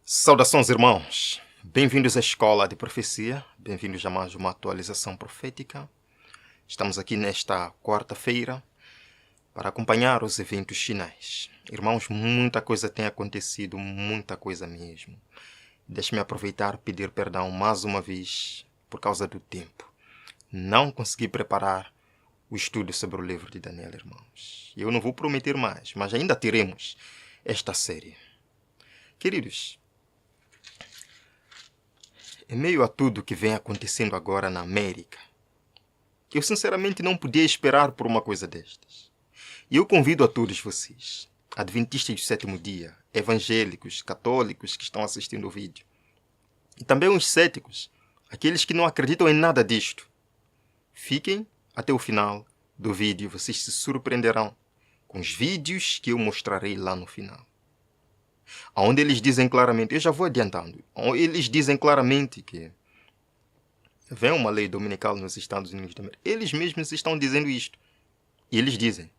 Saudações, irmãos! Bem-vindos à Escola de Profecia, bem-vindos a mais uma atualização profética. Estamos aqui nesta quarta-feira para acompanhar os eventos finais. Irmãos, muita coisa tem acontecido, muita coisa mesmo. Deixe-me aproveitar e pedir perdão mais uma vez por causa do tempo. Não consegui preparar o estudo sobre o livro de Daniel, irmãos. Eu não vou prometer mais, mas ainda teremos esta série. Queridos, em meio a tudo que vem acontecendo agora na América, eu sinceramente não podia esperar por uma coisa destas. E eu convido a todos vocês, adventistas do sétimo dia, evangélicos, católicos que estão assistindo o vídeo, e também os céticos, aqueles que não acreditam em nada disto, fiquem até o final do vídeo, vocês se surpreenderão com os vídeos que eu mostrarei lá no final. Onde eles dizem claramente, eu já vou adiantando, eles dizem claramente que vem uma lei dominical nos Estados Unidos da América. Eles mesmos estão dizendo isto. E eles dizem,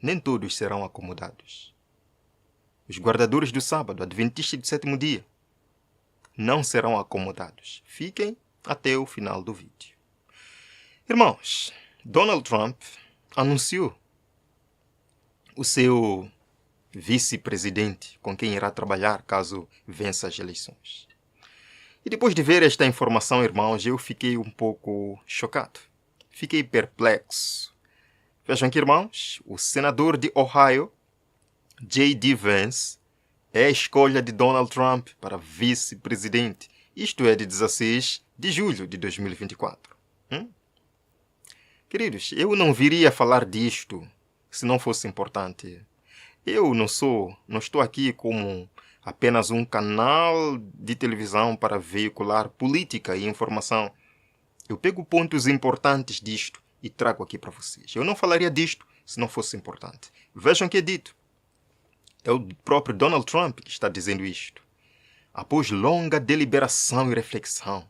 nem todos serão acomodados. Os guardadores do sábado, adventistas do sétimo dia, não serão acomodados. Fiquem até o final do vídeo. Irmãos, Donald Trump anunciou o seu vice-presidente com quem irá trabalhar caso vença as eleições. E depois de ver esta informação, irmãos, eu fiquei um pouco chocado. Fiquei perplexo. Vejam aqui, irmãos, o senador de Ohio, J.D. Vance, é a escolha de Donald Trump para vice-presidente. Isto é de 16 de julho de 2024. Queridos, eu não viria falar disto se não fosse importante. Eu não estou aqui como apenas um canal de televisão para veicular política e informação. Eu pego pontos importantes disto e trago aqui para vocês. Eu não falaria disto se não fosse importante. Vejam o que é dito. É o próprio Donald Trump que está dizendo isto. Após longa deliberação e reflexão,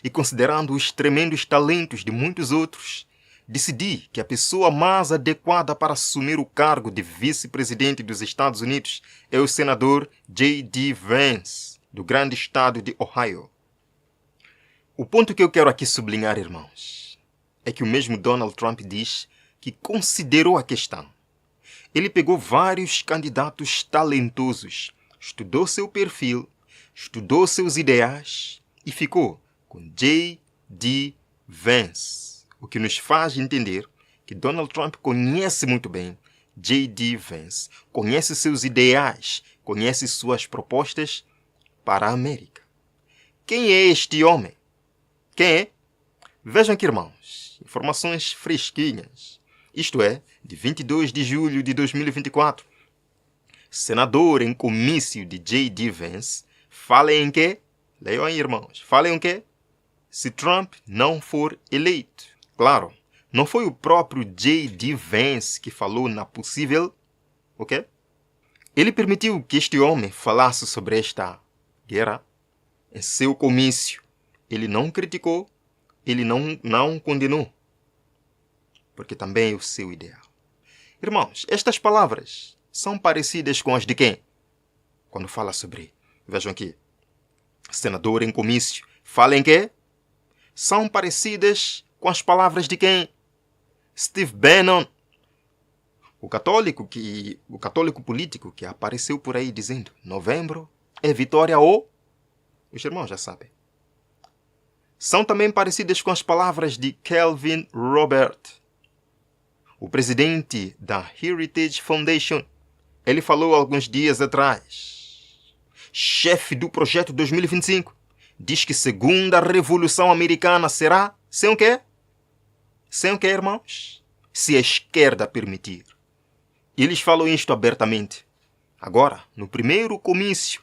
e considerando os tremendos talentos de muitos outros, decidi que a pessoa mais adequada para assumir o cargo de vice-presidente dos Estados Unidos é o senador J.D. Vance, do grande estado de Ohio. O ponto que eu quero aqui sublinhar, irmãos, é que o mesmo Donald Trump diz que considerou a questão. Ele pegou vários candidatos talentosos, estudou seu perfil, estudou seus ideais e ficou com J.D. Vance. O que nos faz entender que Donald Trump conhece muito bem J.D. Vance, conhece seus ideais, conhece suas propostas para a América. Quem é este homem? Quem é? Vejam aqui, irmãos, informações fresquinhas. Isto é, de 22 de julho de 2024. Senador em comício de J.D. Vance fala em quê? Leiam aí, irmãos. Fala em quê? Se Trump não for eleito. Claro, não foi o próprio J.D. Vance que falou na possível, ok? Ele permitiu que este homem falasse sobre esta guerra em seu comício. Ele não criticou, ele não condenou, porque também é o seu ideal. Irmãos, estas palavras são parecidas com as de quem? Quando fala sobre, vejam aqui, senador em comício, fala em quê? São parecidas com as palavras de quem? Steve Bannon, o católico político que apareceu por aí dizendo novembro é vitória ou... Os irmãos já sabem. São também parecidas com as palavras de Kelvin Robert, o presidente da Heritage Foundation. Ele falou alguns dias atrás. Chefe do projeto 2025 diz que segunda revolução americana será sem o quê? Sem o quê, irmãos? Se a esquerda permitir. Eles falam isto abertamente. Agora, no primeiro comício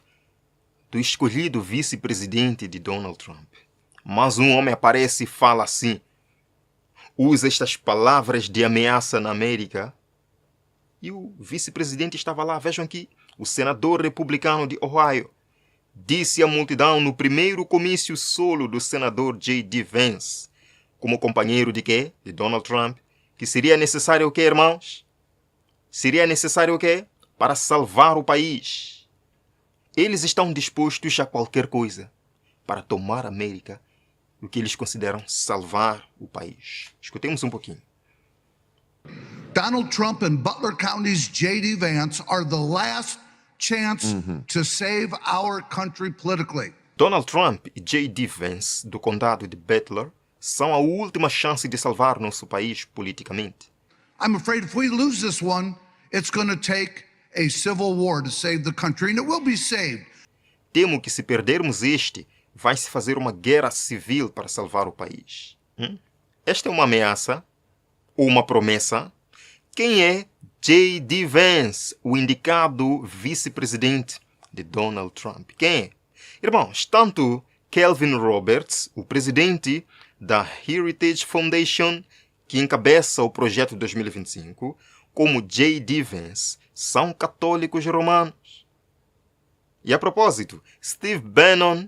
do escolhido vice-presidente de Donald Trump, mais um homem aparece e fala assim. Usa estas palavras de ameaça na América. E o vice-presidente estava lá, vejam aqui, o senador republicano de Ohio, disse à multidão no primeiro comício solo do senador J.D. Vance, como companheiro de quê? De Donald Trump, que seria necessário o quê, irmãos? Seria necessário o quê? Para salvar o país. Eles estão dispostos a qualquer coisa para tomar a América, o que eles consideram salvar o país. Escutemos um pouquinho. Donald Trump and Butler County's J.D. Vance are the last chance to save our country politically. Donald Trump e J.D. Vance, do condado de Butler, são a última chance de salvar nosso país politicamente. I'm afraid if we lose this one, it's going to take a civil war to save the country, and it will be saved. Temo que se perdermos este, vai se fazer uma guerra civil para salvar o país. Esta é uma ameaça ou uma promessa? Quem é J.D. Vance, o indicado vice-presidente de Donald Trump? Quem é? Irmãos, tanto Kelvin Roberts, o presidente da Heritage Foundation, que encabeça o projeto 2025, como J.D. Vance, são católicos romanos. E a propósito, Steve Bannon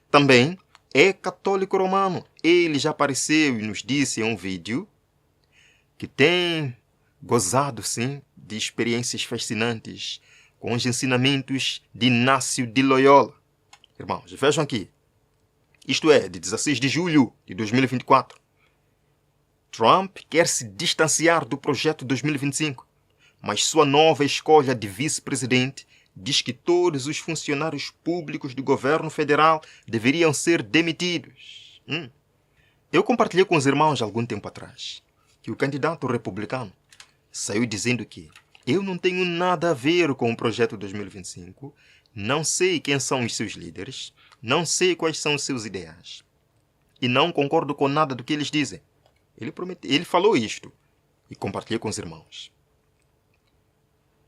também é católico romano. Ele já apareceu e nos disse em um vídeo que tem gozado, sim, de experiências fascinantes com os ensinamentos de Inácio de Loyola. Irmãos, vejam aqui. Isto é, de 16 de julho de 2024. Trump quer se distanciar do projeto 2025, mas sua nova escolha de vice-presidente diz que todos os funcionários públicos do governo federal deveriam ser demitidos. Eu compartilhei com os irmãos há algum tempo atrás que o candidato republicano saiu dizendo que eu não tenho nada a ver com o projeto 2025, não sei quem são os seus líderes, não sei quais são os seus ideais e não concordo com nada do que eles dizem. Ele falou isto e compartilhei com os irmãos.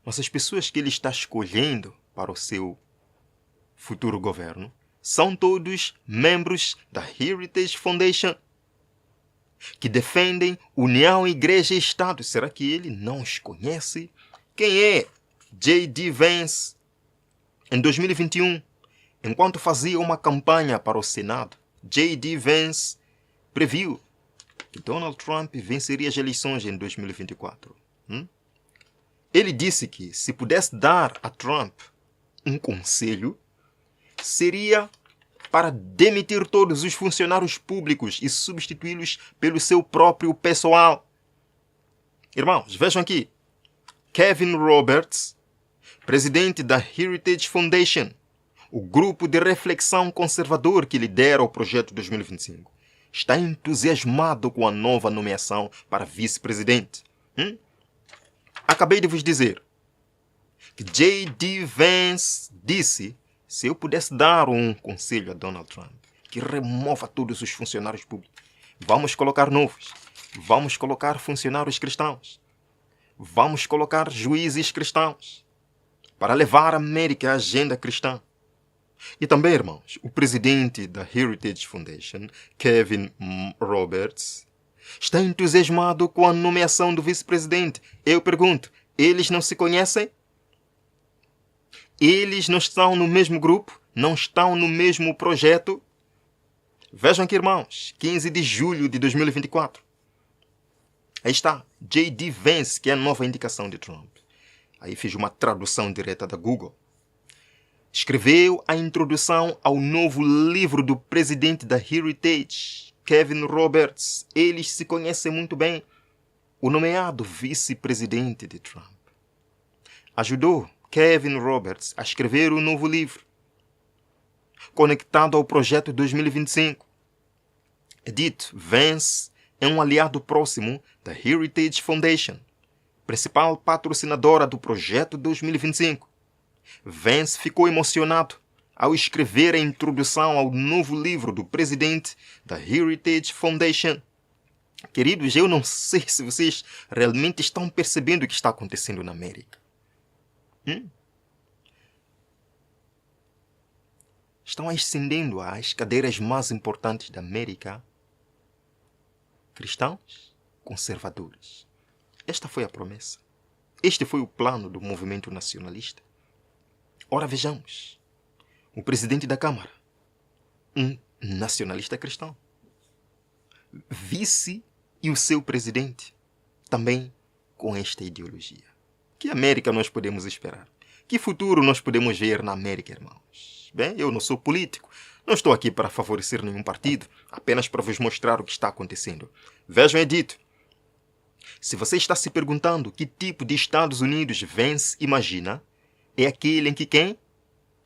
Mas as pessoas que ele está escolhendo para o seu futuro governo são todos membros da Heritage Foundation, que defendem união, igreja e Estado. Será que ele não os conhece? Quem é J.D. Vance? Em 2021, enquanto fazia uma campanha para o Senado, J.D. Vance previu que Donald Trump venceria as eleições em 2024. Ele disse que, se pudesse dar a Trump um conselho, seria para demitir todos os funcionários públicos e substituí-los pelo seu próprio pessoal. Irmãos, vejam aqui. Kevin Roberts, presidente da Heritage Foundation, o grupo de reflexão conservador que lidera o projeto 2025, está entusiasmado com a nova nomeação para vice-presidente. Acabei de vos dizer que J.D. Vance disse, se eu pudesse dar um conselho a Donald Trump, que remova todos os funcionários públicos. Vamos colocar novos. Vamos colocar funcionários cristãos. Vamos colocar juízes cristãos para levar a América à agenda cristã. E também, irmãos, o presidente da Heritage Foundation, Kevin Roberts, está entusiasmado com a nomeação do vice-presidente. Eu pergunto, eles não se conhecem? Eles não estão no mesmo grupo? Não estão no mesmo projeto? Vejam aqui, irmãos, 15 de julho de 2024. Aí está, J.D. Vance, que é a nova indicação de Trump. Aí fiz uma tradução direta da Google. Escreveu a introdução ao novo livro do presidente da Heritage, Kevin Roberts. Eles se conhecem muito bem. O nomeado vice-presidente de Trump ajudou Kevin Roberts a escrever um novo livro, conectado ao projeto 2025. É dito, Vance é um aliado próximo da Heritage Foundation, principal patrocinadora do projeto 2025. Vance ficou emocionado ao escrever a introdução ao novo livro do presidente da Heritage Foundation. Queridos, eu não sei se vocês realmente estão percebendo o que está acontecendo na América. Estão ascendendo às cadeiras mais importantes da América cristãos conservadores. Esta foi a promessa. Este foi o plano do movimento nacionalista. Ora, vejamos. O presidente da Câmara, um nacionalista cristão. Vice e o seu presidente, também com esta ideologia. Que América nós podemos esperar? Que futuro nós podemos ver na América, irmãos? Bem, eu não sou político. Não estou aqui para favorecer nenhum partido, apenas para vos mostrar o que está acontecendo. Vejam, é dito. Se você está se perguntando que tipo de Estados Unidos Vance imagina, é aquele em que quem?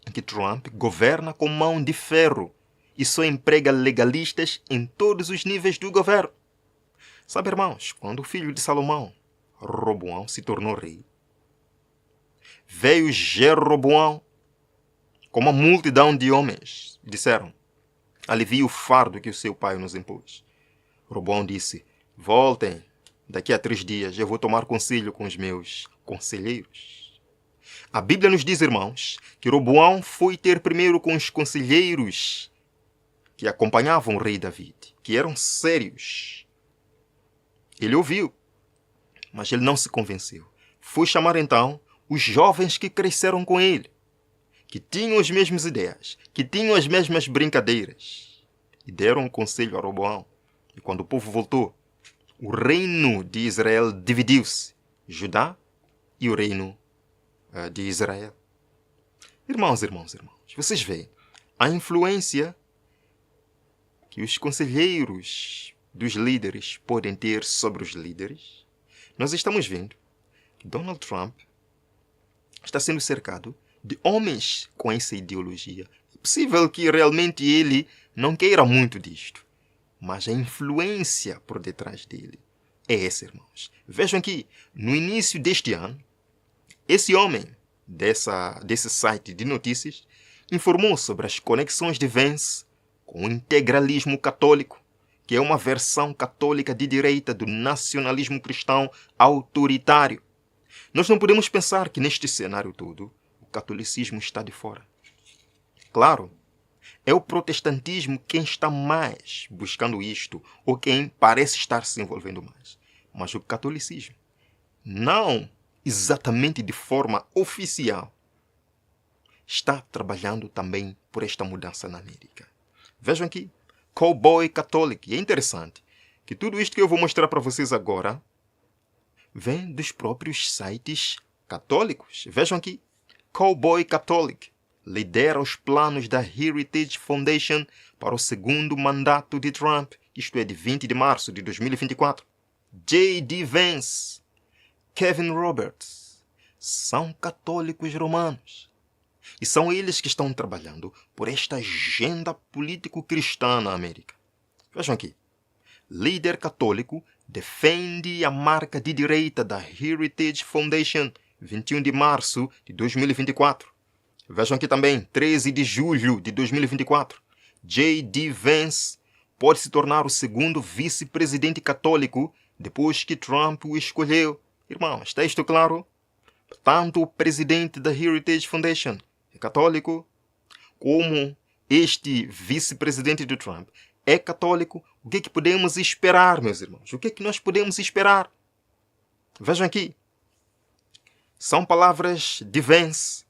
Em que Trump governa com mão de ferro e só emprega legalistas em todos os níveis do governo. Sabe, irmãos, quando o filho de Salomão, Roboão, se tornou rei, veio Jeroboão com uma multidão de homens. Disseram, alivie o fardo que o seu pai nos impôs. Roboão disse, voltem, daqui a 3 dias eu vou tomar conselho com os meus conselheiros. A Bíblia nos diz, irmãos, que Roboão foi ter primeiro com os conselheiros que acompanhavam o rei David, que eram sérios. Ele ouviu, mas ele não se convenceu. Foi chamar então os jovens que cresceram com ele, que tinham as mesmas ideias, que tinham as mesmas brincadeiras, e deram um conselho a Roboão. E quando o povo voltou, o reino de Israel dividiu-se, Judá e o reino de Israel. Irmãos, vocês veem a influência que os conselheiros dos líderes podem ter sobre os líderes. Nós estamos vendo que Donald Trump está sendo cercado de homens com essa ideologia. É possível que realmente ele não queira muito disto, mas a influência por detrás dele é essa, irmãos. Vejam aqui, no início deste ano, esse homem desse site de notícias informou sobre as conexões de Vance com o integralismo católico, que é uma versão católica de direita do nacionalismo cristão autoritário. Nós não podemos pensar que neste cenário todo o catolicismo está de fora. Claro, é o protestantismo quem está mais buscando isto, ou quem parece estar se envolvendo mais. Mas o catolicismo, não exatamente de forma oficial, está trabalhando também por esta mudança na América. Vejam aqui, Cowboy Catholic. E é interessante que tudo isto que eu vou mostrar para vocês agora vem dos próprios sites católicos. Vejam aqui, Cowboy Catholic lidera os planos da Heritage Foundation para o segundo mandato de Trump, isto é, de 20 de março de 2024. J.D. Vance, Kevin Roberts, são católicos romanos. E são eles que estão trabalhando por esta agenda político-cristã na América. Vejam aqui. Líder católico defende a marca de direita da Heritage Foundation, 21 de março de 2024. Vejam aqui também, 13 de julho de 2024. J.D. Vance pode se tornar o segundo vice-presidente católico depois que Trump o escolheu. Irmão, está isto claro? Tanto o presidente da Heritage Foundation é católico, como este vice-presidente de Trump é católico. O que é que podemos esperar, meus irmãos? O que é que nós podemos esperar? Vejam aqui. São palavras de Vance.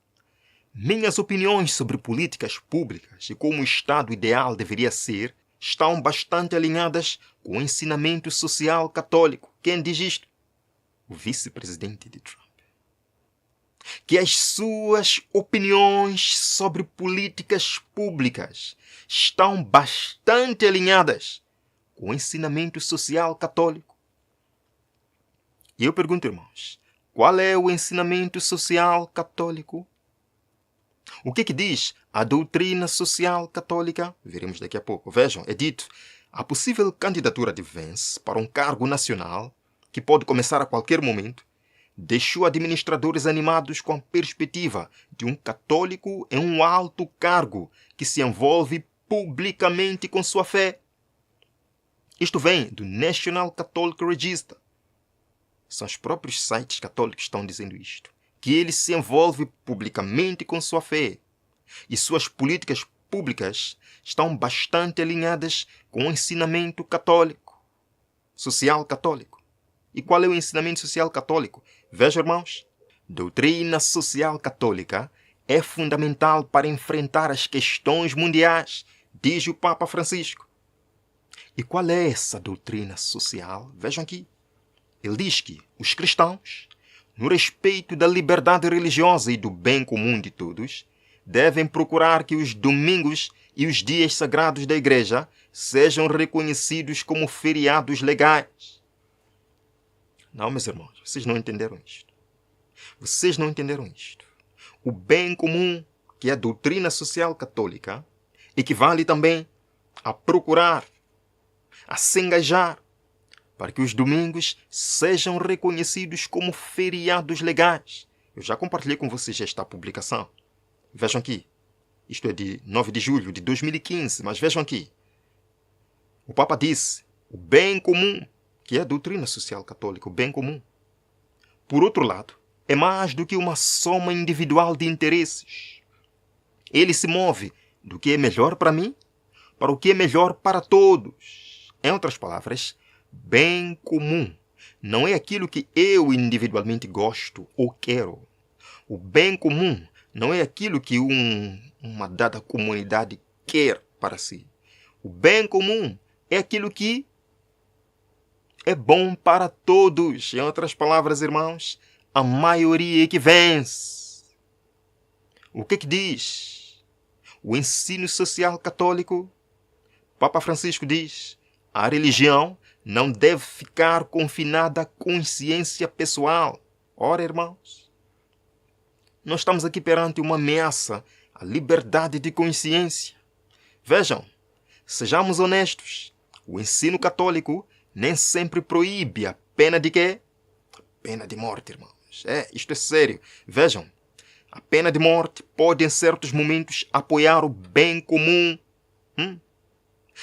Minhas opiniões sobre políticas públicas e como o Estado ideal deveria ser estão bastante alinhadas com o ensinamento social católico. Quem diz isto? O vice-presidente de Trump. Que as suas opiniões sobre políticas públicas estão bastante alinhadas com o ensinamento social católico. E eu pergunto, irmãos, qual é o ensinamento social católico? O que diz a doutrina social católica? Veremos daqui a pouco. Vejam, é dito, a possível candidatura de Vance para um cargo nacional, que pode começar a qualquer momento, deixou administradores animados com a perspectiva de um católico em um alto cargo que se envolve publicamente com sua fé. Isto vem do National Catholic Register. São os próprios sites católicos que estão dizendo isto. Que ele se envolve publicamente com sua fé. E suas políticas públicas estão bastante alinhadas com o ensinamento católico, social católico. E qual é o ensinamento social católico? Vejam, irmãos, doutrina social católica é fundamental para enfrentar as questões mundiais, diz o Papa Francisco. E qual é essa doutrina social? Vejam aqui. Ele diz que os cristãos, no respeito da liberdade religiosa e do bem comum de todos, devem procurar que os domingos e os dias sagrados da igreja sejam reconhecidos como feriados legais. Não, meus irmãos, vocês não entenderam isto. Vocês não entenderam isto. O bem comum, que é a doutrina social católica, equivale também a procurar, a se engajar, para que os domingos sejam reconhecidos como feriados legais. Eu já compartilhei com vocês esta publicação. Vejam aqui. Isto é de 9 de julho de 2015, mas vejam aqui. O Papa disse, o bem comum, que é a doutrina social católica, o bem comum. Por outro lado, é mais do que uma soma individual de interesses. Ele se move do que é melhor para mim para o que é melhor para todos. Em outras palavras, bem comum não é aquilo que eu individualmente gosto ou quero. O bem comum não é aquilo que uma dada comunidade quer para si. O bem comum é aquilo que é bom para todos. Em outras palavras, irmãos, a maioria é que vence. O que diz? O ensino social católico, Papa Francisco diz, a religião não deve ficar confinada à consciência pessoal. Ora, irmãos, nós estamos aqui perante uma ameaça à liberdade de consciência. Vejam, sejamos honestos, o ensino católico nem sempre proíbe a pena de quê? A pena de morte, irmãos. Isto é sério. Vejam, a pena de morte pode, em certos momentos, apoiar o bem comum.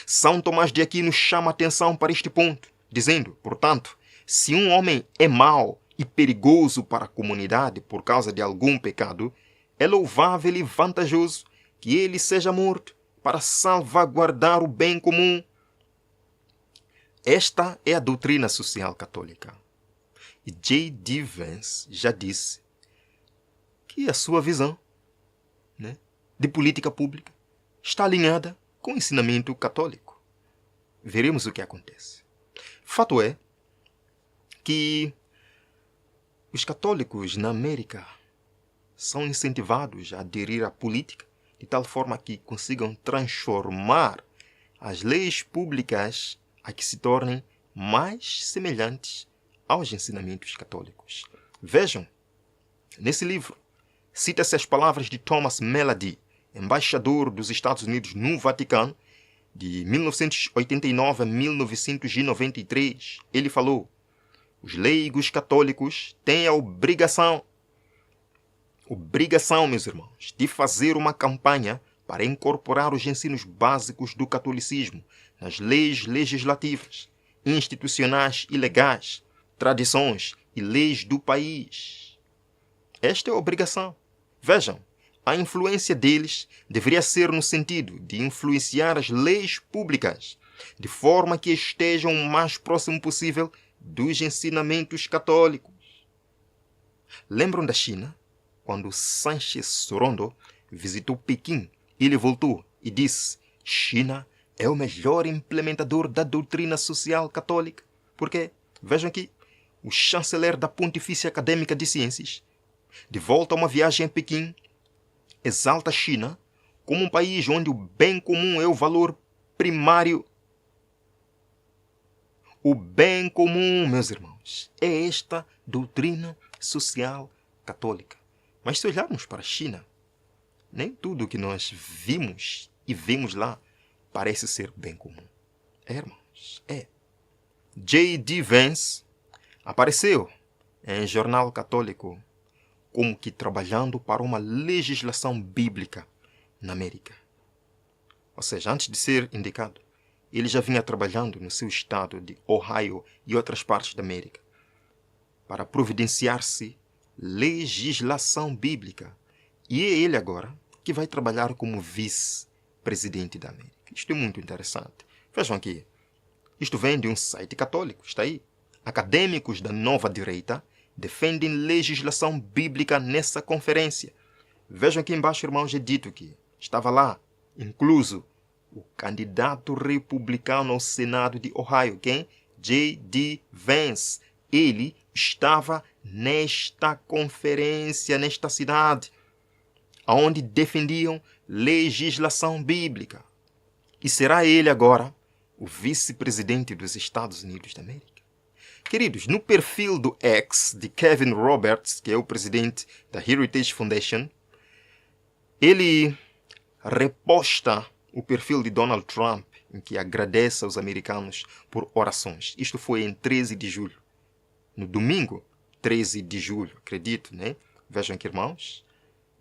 São Tomás de Aquino chama atenção para este ponto, dizendo, portanto, se um homem é mau e perigoso para a comunidade por causa de algum pecado, é louvável e vantajoso que ele seja morto para salvaguardar o bem comum. Esta é a doutrina social católica. E J.D. Vance já disse que a sua visão, de política pública está alinhada com o ensinamento católico. Veremos o que acontece. Fato é que os católicos na América são incentivados a aderir à política de tal forma que consigam transformar as leis públicas a que se tornem mais semelhantes aos ensinamentos católicos. Vejam, nesse livro, cita-se as palavras de Thomas Melody, embaixador dos Estados Unidos no Vaticano, de 1989 a 1993. Ele falou, os leigos católicos têm a obrigação, meus irmãos, de fazer uma campanha para incorporar os ensinos básicos do catolicismo nas leis legislativas, institucionais e legais, tradições e leis do país. Esta é a obrigação. Vejam, a influência deles deveria ser no sentido de influenciar as leis públicas, de forma que estejam o mais próximo possível dos ensinamentos católicos. Lembram da China? Quando Sánchez Sorondo visitou Pequim, ele voltou e disse, China é o melhor implementador da doutrina social católica. Por quê? Vejam aqui, o chanceler da Pontifícia Acadêmica de Ciências, de volta a uma viagem a Pequim, exalta a China como um país onde o bem comum é o valor primário. O bem comum, meus irmãos, é esta doutrina social católica. Mas se olharmos para a China, nem tudo o que nós vimos e vemos lá parece ser bem comum. Irmãos, J.D. Vance apareceu em jornal católico como que trabalhando para uma legislação bíblica na América. Ou seja, antes de ser indicado, ele já vinha trabalhando no seu estado de Ohio e outras partes da América para providenciar-se legislação bíblica. E é ele agora que vai trabalhar como vice-presidente da América. Isto é muito interessante. Vejam aqui. Isto vem de um site católico. Está aí. Acadêmicos da nova direita defendem legislação bíblica nessa conferência. Vejam aqui embaixo, irmãos, é dito que estava lá, incluso o candidato republicano ao Senado de Ohio, quem? J.D. Vance. Ele estava nesta conferência, nesta cidade. onde defendiam legislação bíblica. E será ele agora o vice-presidente dos Estados Unidos da América? Queridos, no perfil do X de Kevin Roberts, que é o presidente da Heritage Foundation, ele reposta o perfil de Donald Trump, em que agradece aos americanos por orações. Isto foi em 13 de julho. No domingo, 13 de julho, acredito, né? Vejam aqui, irmãos.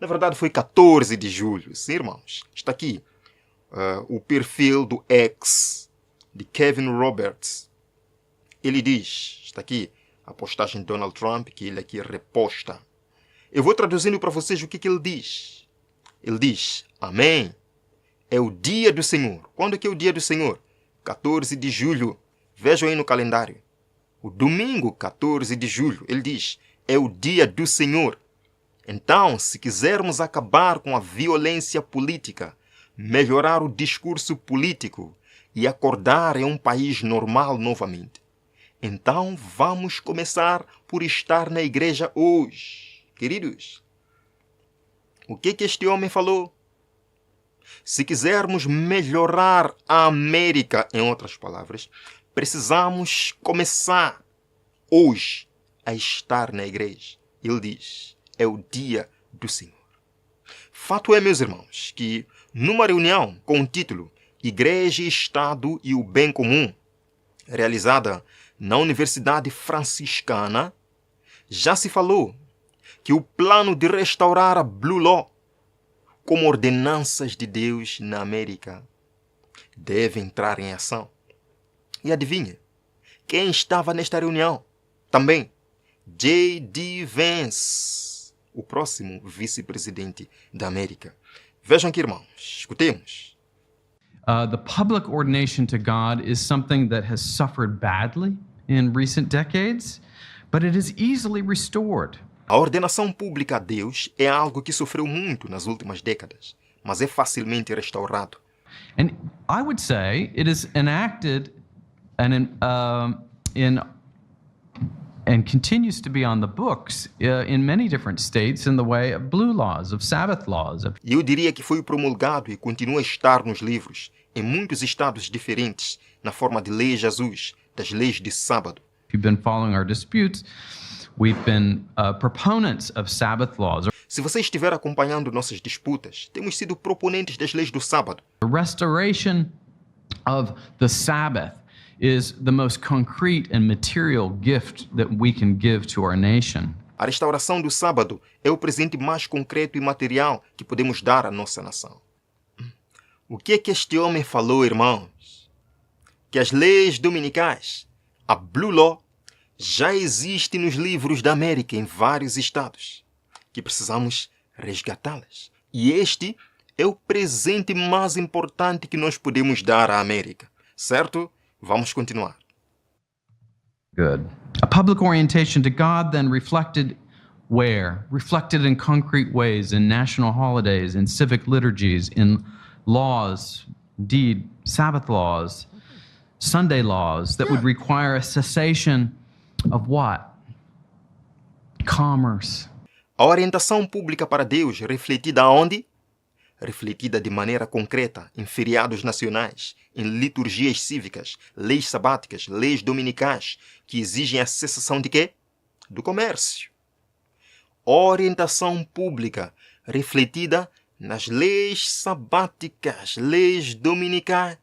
Na verdade, foi 14 de julho. Sim, irmãos. Está aqui o perfil do X de Kevin Roberts. Ele diz, está aqui a postagem de Donald Trump, que ele aqui reposta. Eu vou traduzindo para vocês o que ele diz. Ele diz, amém. É o dia do Senhor. Quando é que é o dia do Senhor? 14 de julho. Vejam aí no calendário. O domingo, 14 de julho, ele diz, é o dia do Senhor. Então, se quisermos acabar com a violência política, melhorar o discurso político e acordar em um país normal novamente, então vamos começar por estar na igreja hoje. Queridos, o que este homem falou? Se quisermos melhorar a América, em outras palavras, precisamos começar hoje a estar na igreja. Ele diz, é o dia do Senhor. Fato é, meus irmãos, que numa reunião com o título Igreja, Estado e o Bem Comum, realizada na Universidade Franciscana, já se falou que o plano de restaurar a Blue Law como ordenanças de Deus na América deve entrar em ação. E adivinha, quem estava nesta reunião? Também J.D. Vance, o próximo vice-presidente da América. Vejam aqui, irmãos, escutemos. The public ordination to God is something that has suffered badly in recent decades, but it is easily restored. A ordenação pública a Deus é algo que sofreu muito nas últimas décadas, mas é facilmente restaurado. And I would say it is enacted and continues to be on the books in many different states in the way of blue laws, of Sabbath laws. E eu diria que foi promulgado e continua a estar nos livros, em muitos estados diferentes, na forma de lei Jesus, das leis de sábado. If you've been following our disputes, we've been proponents of Sabbath laws. Se você estiver acompanhando nossas disputas, temos sido proponentes das leis do sábado. The restoration of the Sabbath is the most concrete and material gift that we can give to our nation. A restauração do sábado é o presente mais concreto e material que podemos dar à nossa nação. O que é que este homem falou, irmãos? Que as leis dominicais, a Blue Law, já existe nos livros da América em vários estados, que precisamos resgatá-las. E este é o presente mais importante que nós podemos dar à América, certo? Vamos continuar. Good. A public orientation to God then reflected where? Reflected in concrete ways, in national holidays, in civic liturgies, in laws, indeed, Sabbath laws, Sunday laws that would require a cessation of what? Commerce. A orientação pública para Deus refletida aonde? Refletida de maneira concreta em feriados nacionais, em liturgias cívicas, leis sabáticas, leis dominicais, que exigem a cessação de quê? Do comércio. Orientação pública refletida nas leis sabáticas, leis dominicais,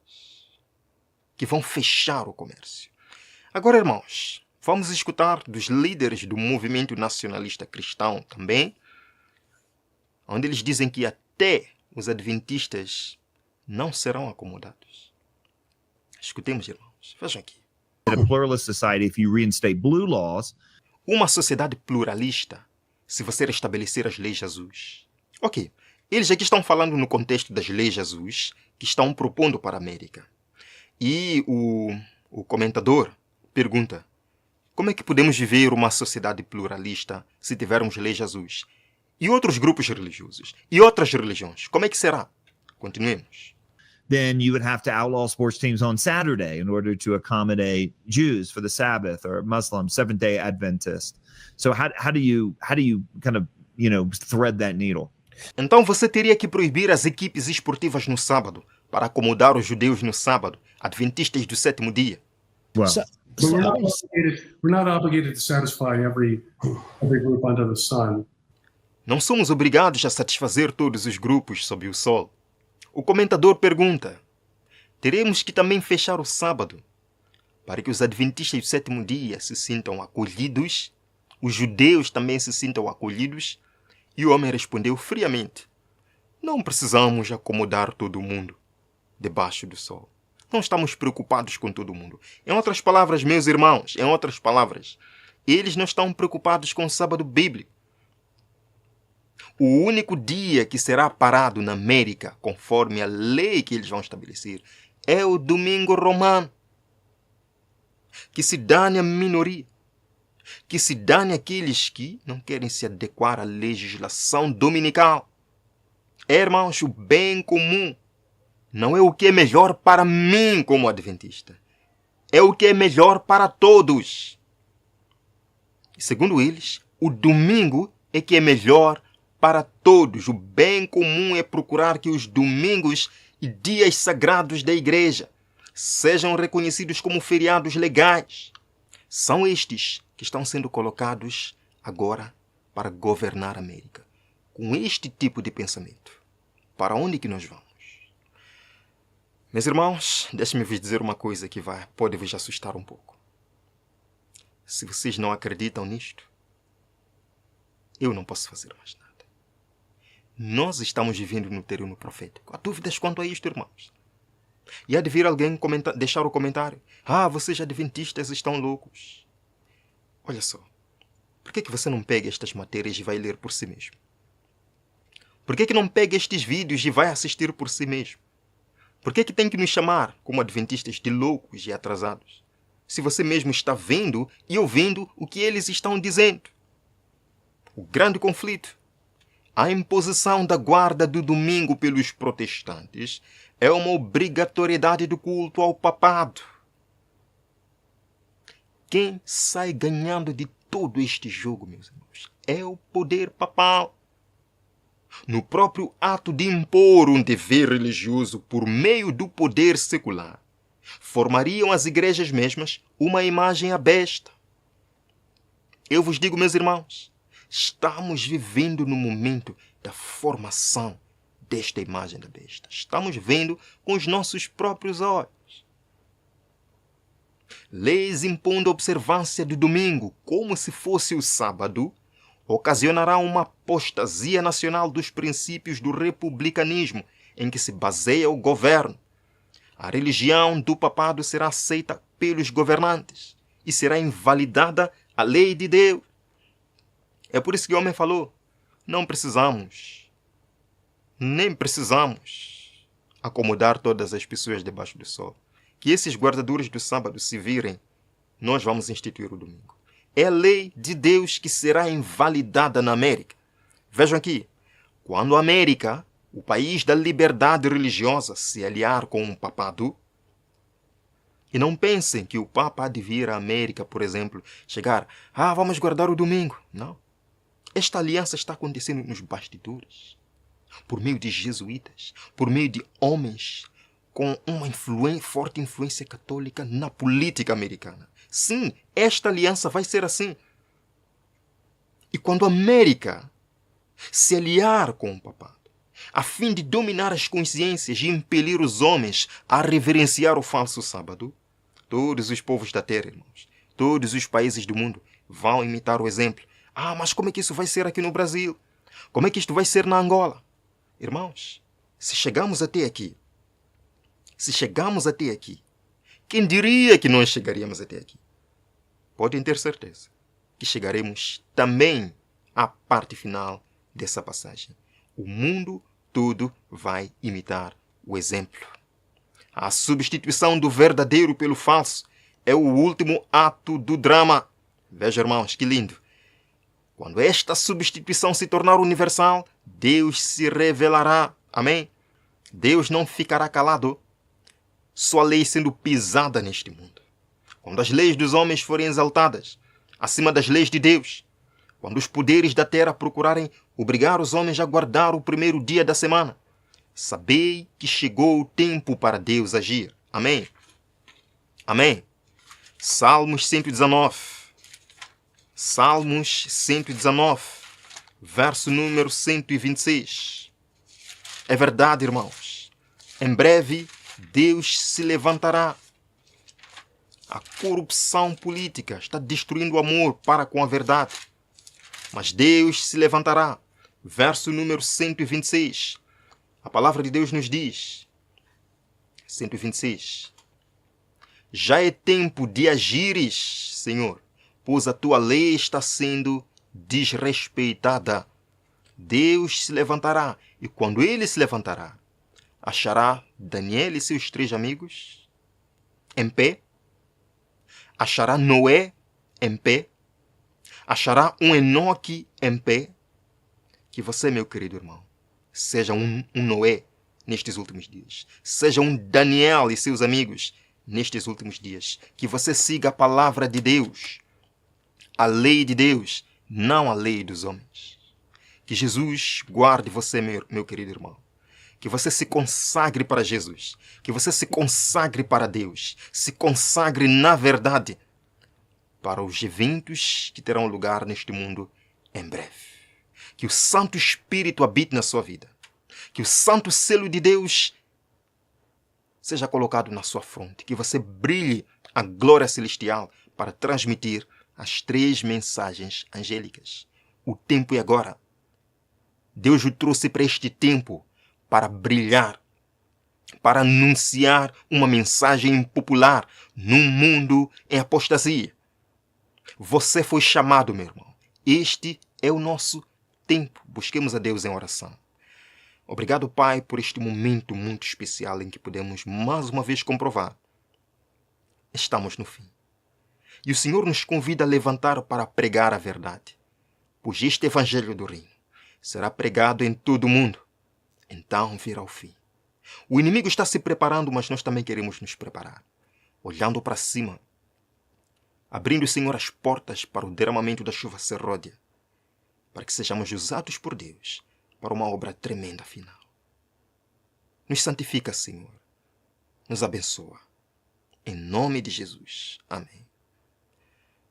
que vão fechar o comércio. Agora, irmãos, vamos escutar dos líderes do movimento nacionalista cristão também, onde eles dizem que até os adventistas não serão acomodados. Escutemos, irmãos. Vejam aqui. In a pluralist society, if you reinstate blue laws, Uma sociedade pluralista, se você restabelecer as leis Jesus. Ok, eles aqui estão falando no contexto das leis Jesus que estão propondo para a América. E o comentador pergunta, como é que podemos viver uma sociedade pluralista se tivermos leis Jesus? E outros grupos religiosos? E outras religiões? Como é que será? Continuemos. then you would have to outlaw sports teams on Saturday in order to accommodate Jews for the Sabbath or Muslims, Seventh-day Adventists. So how do you kind of, thread that needle? Então você teria que proibir as equipes esportivas no sábado para acomodar os judeus no sábado, adventistas do sétimo dia. Well, But we're not obligated to satisfy every group under the sun. Não somos obrigados a satisfazer todos os grupos sob o sol. O comentador pergunta: teremos que também fechar o sábado para que os adventistas do sétimo dia se sintam acolhidos, os judeus também se sintam acolhidos? E o homem respondeu friamente: não precisamos acomodar todo mundo debaixo do sol. Não estamos preocupados com todo mundo. Em outras palavras, meus irmãos, em outras palavras, eles não estão preocupados com o sábado bíblico. O único dia que será parado na América, conforme a lei que eles vão estabelecer, é o domingo romano. Que se dane a minoria. Que se dane aqueles que não querem se adequar à legislação dominical. Irmãos, o bem comum não é o que é melhor para mim como adventista. É o que é melhor para todos. Segundo eles, o domingo é que é melhor para todos. O bem comum é procurar que os domingos e dias sagrados da igreja sejam reconhecidos como feriados legais. São estes que estão sendo colocados agora para governar a América. Com este tipo de pensamento, para onde que nós vamos? Meus irmãos, deixem-me vos dizer uma coisa que pode vos assustar um pouco. Se vocês não acreditam nisto, eu não posso fazer mais nada. Nós estamos vivendo no terreno profético. Há dúvidas quanto a isto, irmãos? E há de vir alguém deixar o comentário: vocês adventistas estão loucos. Olha só, por que você não pega estas matérias e vai ler por si mesmo? Por que não pega estes vídeos e vai assistir por si mesmo? Por que tem que nos chamar como adventistas de loucos e atrasados, se você mesmo está vendo e ouvindo o que eles estão dizendo? O grande conflito, a imposição da guarda do domingo pelos protestantes, é uma obrigatoriedade do culto ao papado. Quem sai ganhando de todo este jogo, meus irmãos, é o poder papal. No próprio ato de impor um dever religioso por meio do poder secular, formariam as igrejas mesmas uma imagem à besta. Eu vos digo, meus irmãos, estamos vivendo no momento da formação desta imagem da besta. Estamos vendo com os nossos próprios olhos. Leis impondo a observância do domingo como se fosse o sábado ocasionará uma apostasia nacional dos princípios do republicanismo em que se baseia o governo. A religião do papado será aceita pelos governantes e será invalidada a lei de Deus. É por isso que o homem falou: não precisamos, nem precisamos acomodar todas as pessoas debaixo do sol. Que esses guardadores do sábado se virem, nós vamos instituir o domingo. É a lei de Deus que será invalidada na América. Vejam aqui, quando a América, o país da liberdade religiosa, se aliar com o papado, e não pensem que o Papa há de vir à América, por exemplo, chegar: vamos guardar o domingo. Não. Esta aliança está acontecendo nos bastidores, por meio de jesuítas, por meio de homens com uma forte influência católica na política americana. Sim, esta aliança vai ser assim. E quando a América se aliar com o papado, a fim de dominar as consciências e impelir os homens a reverenciar o falso sábado, todos os povos da terra, irmãos, todos os países do mundo vão imitar o exemplo. Mas como é que isso vai ser aqui no Brasil? Como é que isto vai ser na Angola? Irmãos, se chegamos até aqui, quem diria que nós chegaríamos até aqui? Podem ter certeza que chegaremos também à parte final dessa passagem. O mundo todo vai imitar o exemplo. A substituição do verdadeiro pelo falso é o último ato do drama. Veja, irmãos, que lindo. Quando esta substituição se tornar universal, Deus se revelará. Amém? Deus não ficará calado. Sua lei sendo pisada neste mundo. Quando as leis dos homens forem exaltadas acima das leis de Deus, Quando os poderes da terra procurarem obrigar os homens a guardar o primeiro dia da semana, sabei que chegou o tempo para Deus agir. Amém? Amém. Salmos 119. Salmos 119, verso número 126. É verdade, irmãos. Em breve, Deus se levantará. A corrupção política está destruindo o amor para com a verdade. Mas Deus se levantará. Verso número 126. A palavra de Deus nos diz, 126. Já é tempo de agires, Senhor, pois a tua lei está sendo desrespeitada. Deus se levantará, e quando ele se levantará, achará Daniel e seus 3 amigos em pé? Achará Noé em pé? Achará um Enoque em pé? Que você, meu querido irmão, seja um Noé nestes últimos dias. Seja um Daniel e seus amigos nestes últimos dias. Que você siga a palavra de Deus, a lei de Deus, não a lei dos homens. Que Jesus guarde você, meu querido irmão. Que você se consagre para Jesus. Que você se consagre para Deus. Se consagre na verdade para os eventos que terão lugar neste mundo em breve. Que o Santo Espírito habite na sua vida. Que o Santo Selo de Deus seja colocado na sua fronte. Que você brilhe a glória celestial para transmitir as 3 mensagens angélicas. O tempo é agora. Deus o trouxe para este tempo para brilhar, para anunciar uma mensagem popular num mundo em apostasia. Você foi chamado, meu irmão. Este é o nosso tempo. Busquemos a Deus em oração. Obrigado, Pai, por este momento muito especial em que podemos mais uma vez comprovar. Estamos no fim. E o Senhor nos convida a levantar para pregar a verdade. Pois este Evangelho do Reino será pregado em todo o mundo. Então virá o fim. O inimigo está se preparando, mas nós também queremos nos preparar. Olhando para cima, abrindo, Senhor, as portas para o derramamento da chuva serródia, para que sejamos usados por Deus para uma obra tremenda final. Nos santifica, Senhor. Nos abençoa. Em nome de Jesus. Amém.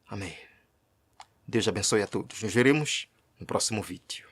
Amém. Deus abençoe a todos. Nos veremos no próximo vídeo.